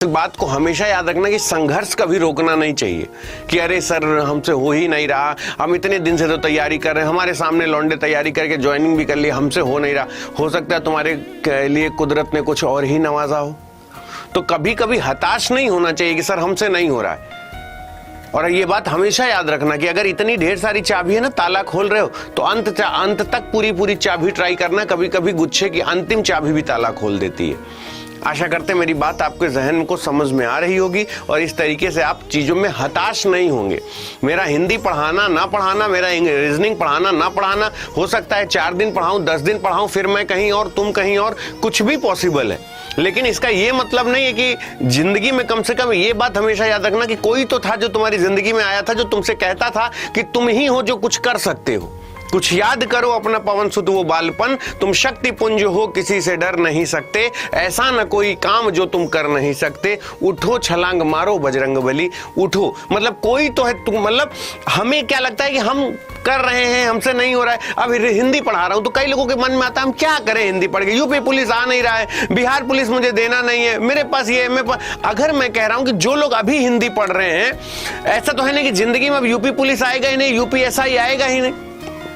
बात को हमेशा याद रखना कि संघर्ष कभी रोकना नहीं चाहिए कि अरे सर हमसे हो ही नहीं रहा, हम इतने दिन से तो तैयारी कर रहे हैं, हमारे सामने लौंडे तैयारी करके ज्वाइनिंग भी कर ली, हमसे हो नहीं रहा। हो सकता है तुम्हारे लिए कुदरत ने कुछ और ही नवाजा हो। तो कभी कभी हताश नहीं होना चाहिए कि सर हमसे नहीं हो रहा है। और ये बात हमेशा याद रखना कि अगर इतनी ढेर सारी चाबी है ना, ताला खोल रहे हो तो अंत तक पूरी चाबी ट्राई करना। कभी कभी गुच्छे की अंतिम चाबी भी ताला खोल देती है। आशा करते मेरी बात आपके जहन को समझ में आ रही होगी और इस तरीके से आप चीज़ों में हताश नहीं होंगे। मेरा हिंदी पढ़ाना ना पढ़ाना, मेरा रीजनिंग पढ़ाना ना पढ़ाना, हो सकता है 4 दिन पढ़ाऊं, 10 दिन पढ़ाऊं, फिर मैं कहीं और तुम कहीं और, कुछ भी पॉसिबल है। लेकिन इसका ये मतलब नहीं है कि जिंदगी में, कम से कम ये बात हमेशा याद रखना कि कोई तो था जो तुम्हारी जिंदगी में आया था, जो तुमसे कहता था कि तुम ही हो जो कुछ कर सकते हो। कुछ याद करो अपना पवन सुत वो बालपन, तुम शक्ति पुंज हो किसी से डर नहीं सकते, ऐसा न कोई काम जो तुम कर नहीं सकते, उठो छलांग मारो बजरंग बली उठो। मतलब कोई तो है तुम, मतलब हमें क्या लगता है कि हम कर रहे हैं, हमसे नहीं हो रहा है। अब हिंदी पढ़ा रहा हूं तो कई लोगों के मन में आता है हम क्या करें हिंदी पढ़ के, यूपी पुलिस आ नहीं रहा है, बिहार पुलिस मुझे देना नहीं है, मेरे पास ये अगर मैं कह रहा हूं कि जो लोग अभी हिंदी पढ़ रहे हैं, ऐसा तो है नहीं कि जिंदगी में अब यूपी पुलिस आएगा ही नहीं, यूपीएसआई आएगा ही नहीं।